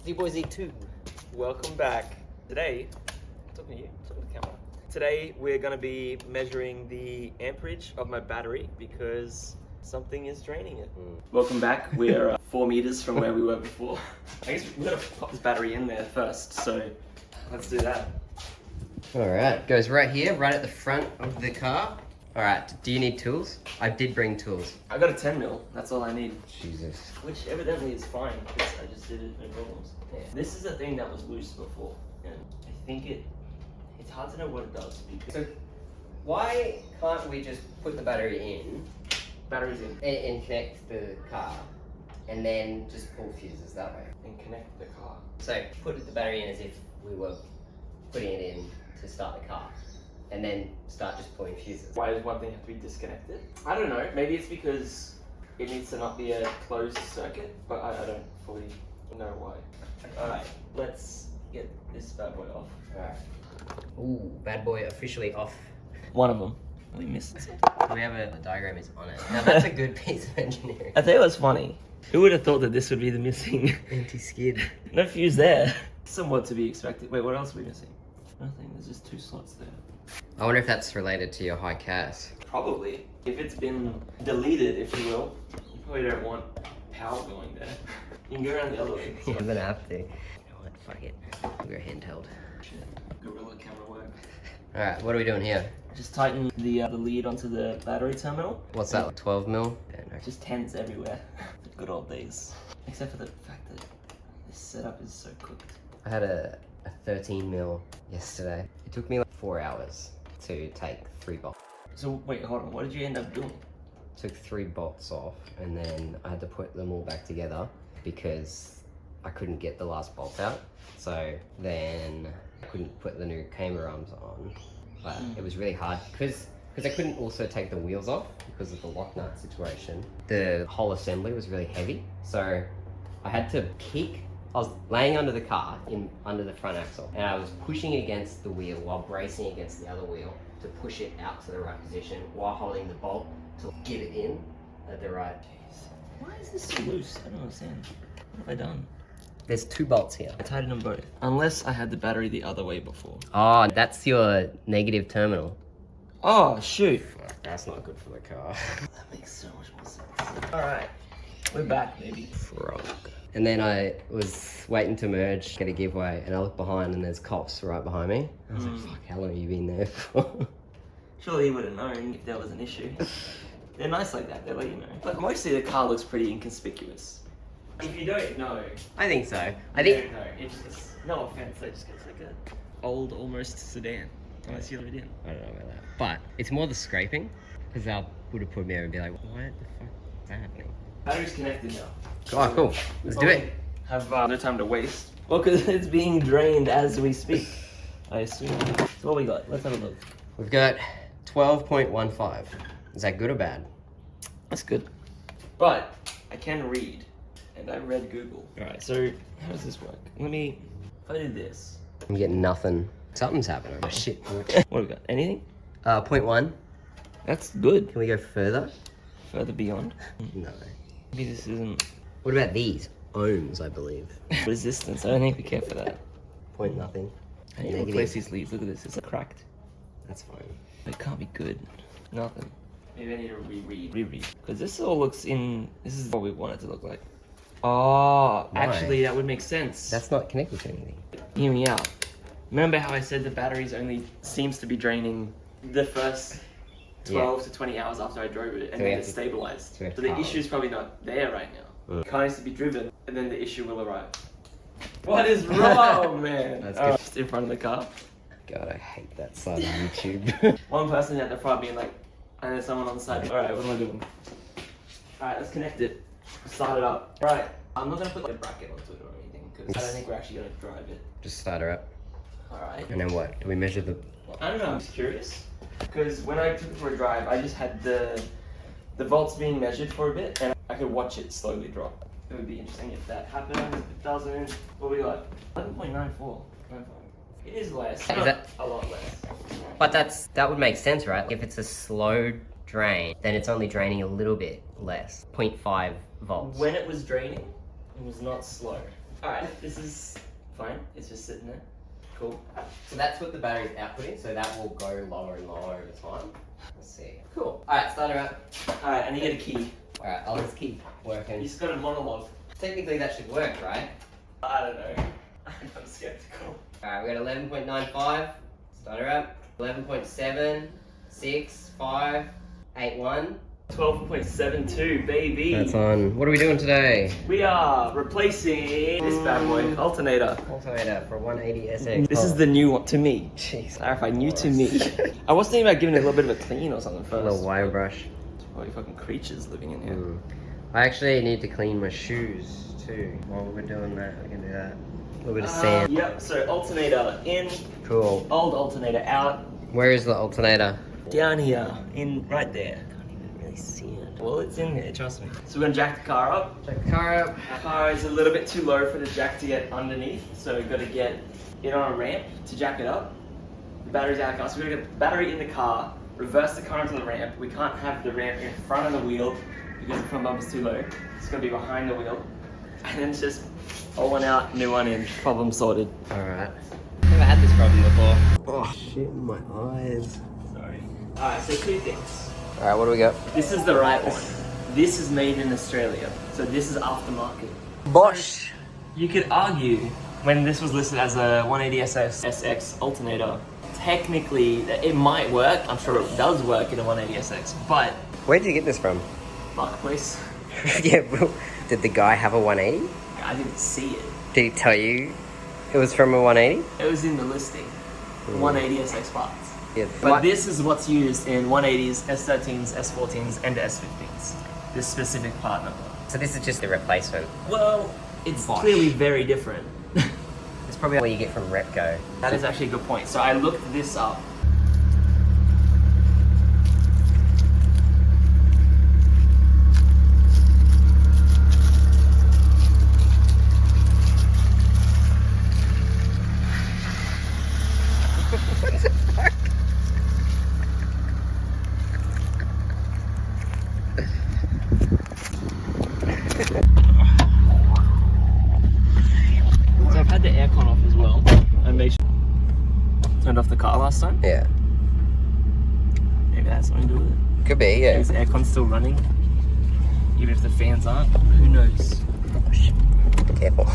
D-Boys Eat 2. Welcome back. Today, talking to you, talking to the camera. Today we're going to be measuring the amperage of my battery because something is draining it. Welcome back. We're 4 meters from where we were before. I guess we're going to pop this battery in there first, so let's do that. Alright, goes right here, right at the front of the car. Alright, do you need tools? I did bring tools. I got a 10 mil, that's all I need. Jesus. Which evidently is fine, because I just did it, no problems. Yeah. This is a thing that was loose before, and I think it's hard to know what it does. Because So, why can't we just put the battery in batteries in and connect the car, and then just pull fuses that way? and connect the car. So, put the battery in as if we were putting it in to start the car, and then start just pulling fuses. Why does one thing have to be disconnected? I don't know, maybe it's because it needs to not be a closed circuit, but I don't fully know why. Alright, let's get this bad boy off. Alright. Ooh, bad boy officially off. One of them. We missed it. We have the diagram is on it. Now that's a good piece of engineering. I tell you what's funny. Who would have thought that this would be the missing Anti-skid. no fuse there? Somewhat to be expected. Wait, what else are we missing? Nothing, there's just 2 slots there. I wonder if that's related to your high CAS. Probably. If it's been deleted, if you will, you probably don't want power going there. You can go around the other way. You're gonna have to. You know what, fuck it. We'll go handheld. Shit, gorilla camera work. Alright, what are we doing here? Just tighten the lead onto the battery terminal. What's that, like 12 mil? Yeah, no. Just tens everywhere. The good old days. Except for the fact that this setup is so cooked. I had a 13 mil yesterday. It took me like 4 hours to take 3 bolts. So wait, hold on. What did you end up doing? Took 3 bolts off, and then I had to put them all back together because I couldn't get the last bolt out. So then I couldn't put the new camber arms on. But it was really hard because I couldn't also take the wheels off because of the lock nut situation. The whole assembly was really heavy, so I had to kick. I was laying under the car, under the front axle, and I was pushing against the wheel while bracing against the other wheel to push it out to the right position while holding the bolt to get it in at the right. Why is this so loose? I don't understand. What have I done? There's 2 bolts here. I tightened them both. Unless I had the battery the other way before. Oh, that's your negative terminal. Oh, shoot. Fuck, that's not good for the car. That makes so much more sense. Alright, we're back, baby. Frog. And then I was waiting to merge, get a giveaway, and I look behind and there's cops right behind me. I was like, fuck, how long have you been there for? Surely you would have known if there was an issue. They're nice like that, they let you know. But mostly the car looks pretty inconspicuous. If you don't know, I think so. I you think don't know. It just gets, no offense, it just gets like a old, almost sedan. Unless you let it in. I don't know about that. But it's more the scraping, because that would have put me over and be like, what the fuck is that happening? Battery's connected now. Oh, cool. Let's do it. Have no time to waste. Well, because it's being drained as we speak, I assume. So what we got? Let's have a look. We've got 12.15. Is that good or bad? That's good. But I can read, and I read Google. Alright, so how does this work? If I do this. I'm getting nothing. Something's happening. Oh, shit. What have we got? Anything? 0.1. That's good. Can we go further? Further beyond. No. Maybe this isn't What about these? Ohms, I believe. resistance. I don't think we care for that. Point nothing. I need to replace these leads. Look at this. It's cracked. That's fine. It can't be good. Nothing. Maybe I need to reread. Because this all looks in... This is what we want it to look like. Oh, Why? actually, that would make sense. That's not connected to anything. Hear me out. Remember how I said the batteries only seems to be draining the first 12 to 20 hours after I drove it, and then it stabilized. So the issue is probably not there right now. The car needs to be driven, and then the issue will arrive. What is wrong, man? That's good. Just in front of the car. God, I hate that side of YouTube. One person at the front being like, and then someone on the side. All right, what am I doing? All right, let's connect it. Start it up. All right, I'm not gonna put like a bracket onto it or anything because I don't think we're actually gonna drive it. Just start her up. All right. And then what? Do we measure the... I don't know. I'm just curious because when I took it for a drive, I just had the volts being measured for a bit, and I could watch it slowly drop. It would be interesting if that happened. If it doesn't, what we got? 11.94. It is less. Is Not that a lot less? But that would make sense, right? If it's a slow drain, then it's only draining a little bit less. 0.5 volts. When it was draining, it was not slow. Alright, this is fine. It's just sitting there. Cool. So that's what the battery's outputting, so that will go lower and lower over time. Let's see. Cool. Alright, start her up. Alright, and you get a key. Alright, I'll just keep working. You just got a monologue. Technically that should work, right? I don't know. I'm skeptical. Alright, we got 11.95. Start her up. 11.7, 6, 5, 8, 1. 12.72, baby. That's on. What are we doing today? We are replacing this bad boy, alternator. Alternator for 180 SX. This is the new one to me. Jeez. Clarify, new to me. I was thinking about giving it a little bit of a clean or something A first. little wire brush. There's probably fucking creatures living in here. I actually need to clean my shoes too. While we're doing that, we can do that. A little bit of sand. Yep, so alternator in, Cool. old alternator out, Where is the alternator? down here, in right there. Can't even really see it. Well, it's in there, trust me. So we're gonna jack the car up. Check the car up. Our car is a little bit too low for the jack to get underneath, so we've got to get it on a ramp to jack it up. The battery's out of the car, so we're gonna get the battery in the car, reverse the car into the ramp. We can't have the ramp in front of the wheel because the front bumper's too low. It's gonna be behind the wheel. And then it's just old one out, new one in, problem sorted. Alright. Never had this problem before. Oh shit, my eyes. Sorry. Alright, so two things. Alright, what do we got? This is the right one. This is made in Australia, so this is aftermarket. Bosch! You could argue, when this was listed as a 180 SX alternator, technically it might work. I'm sure it does work in a 180 SX, but Where did you get this from? marketplace, Yeah, bro. Did the guy have a 180? I didn't see it. Did he tell you it was from a 180? It was in the listing. 180 SX parts. Yeah. But this is what's used in 180s, S13s, S14s, and S15s. This specific part number. So this is just a replacement. Well, it's Bosch. clearly very different. It's probably what you get from Repco. That is actually a good point. So I looked this up. What the fuck? So I've had the aircon off as well. I made sure turned off the car last time. Yeah. Maybe that's something to do with it. Could be, Maybe yeah. the aircon's still running. Even if the fans aren't. Who knows? Careful.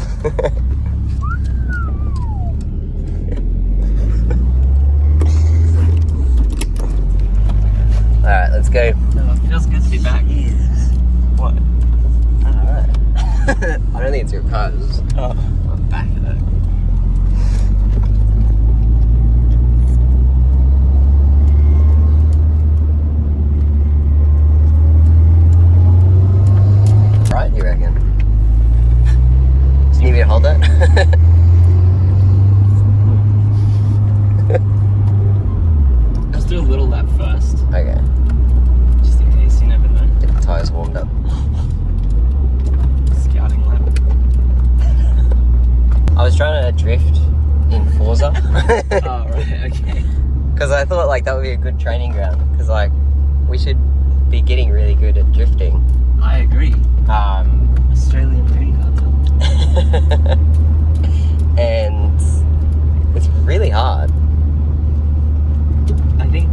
Alright, let's go. No, it feels good to be back. What? Alright. I don't think it's your car, it's just Oh, I'm back at it. right, you reckon? Do you need me to hold that? Let's do a little lap first. Okay. Just in case, you never know. Get the tyres warmed up. Scouting lap. I was trying to drift in Forza. Oh, right, okay. Because I thought like that would be a good training ground. Because like we should be getting really good at drifting. I agree. Australian Moon Cartel. And it's really hard. I think,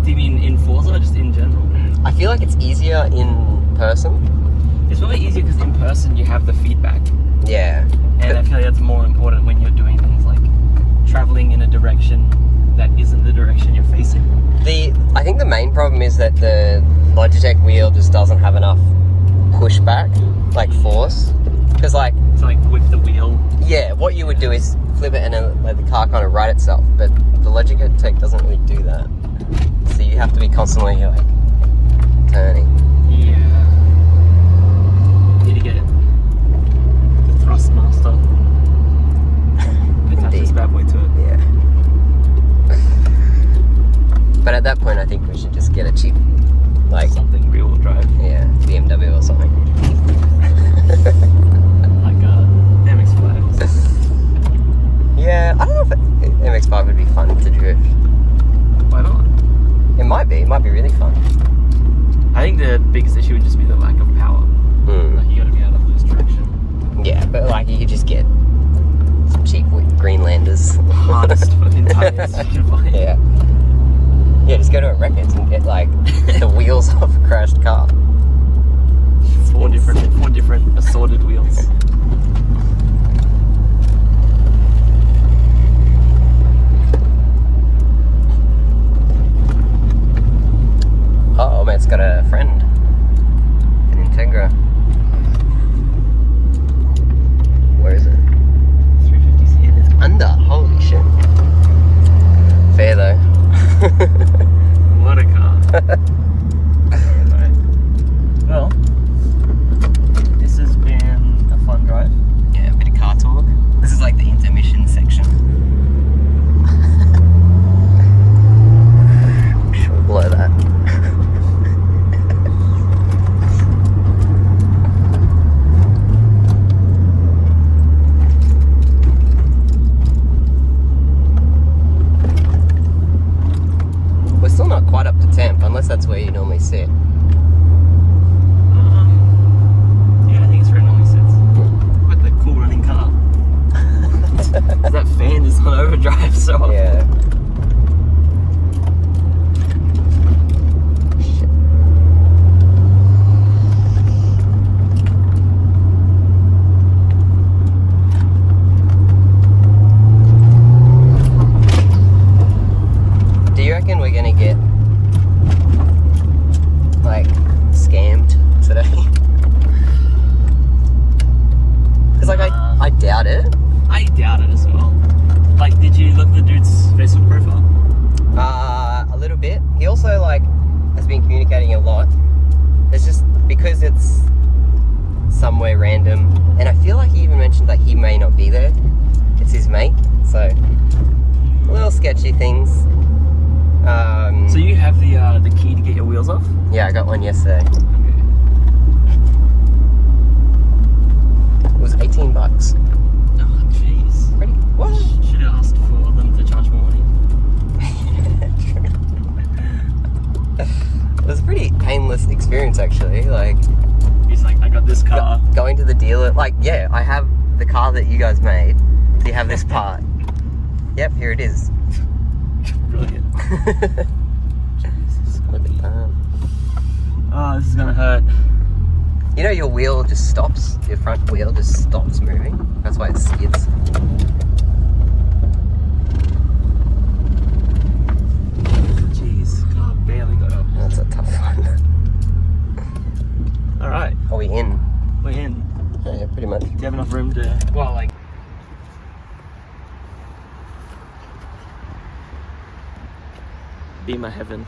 do you mean in Forza or just in general? I feel like it's easier in person. It's probably easier because in person you have the feedback. Yeah. And I feel like that's more important when you're doing things like traveling in a direction that isn't the direction you're facing. I think the main problem is that the Logitech wheel just doesn't have enough pushback, like force. Because like, To like whip the wheel. yeah, what you would do is flip it and then let the car kind of right itself. But the Logitech doesn't really do that. So you have to be constantly like turning. Yeah. Need to get the Thrustmaster. Attach this bad boy to it. Yeah. But at that point, I think we should just get a cheap, like, Something rear wheel drive. yeah, BMW or something. Like MX-5s. Yeah, I don't know if MX-5 would be fun to drift. Why not? It might be really fun. I think the biggest issue would just be the lack of power. Like you gotta be able to lose traction. Yeah, but like, like you could just get some cheap Greenlanders. Hardest fucking tires you can find. Yeah. Yeah, just go to a Wreckers and get like the wheels off a crashed car. Four different assorted wheels. Oh, mate's got a friend. An Integra. Where is it? 350's here. It's under. Holy shit. Fair though. What a car. Alright. Well, this has been a fun drive. Yeah, a bit of car talk. This is like the intermission section. Should we blow that? We're still not quite up to temp, unless that's where you normally sit. Yeah, I think it's where it normally sits. Quite the cool running car. 'Cause that fan is on overdrive, so often. Yeah. Shit. Do you reckon we're gonna get like scammed today? Because like I doubt it. I doubt it as well. Like, did you look at the dude's Facebook profile? A little bit. He also like has been communicating a lot. It's just because it's somewhere random, and I feel like he even mentioned that he may not be there. It's his mate, so little sketchy things. So you have the key to get your wheels off? Yeah, I got one yesterday. It was $18. Oh, jeez. Pretty. What? Should have asked for them to charge more money. It was a pretty painless experience, actually. Like He's like, I got this car. going to the dealer. Like, yeah, I have the car that you guys made. Do you have this part? Yep, here it is. Brilliant. Jesus, look at that. Oh, this is gonna hurt. You know your wheel just stops, your front wheel just stops moving. That's why it skids. Jeez, car barely got up. That's a tough one. Alright, Are we in? we're in. Yeah, pretty much. Do you have enough room to... Well, like... Be my heaven.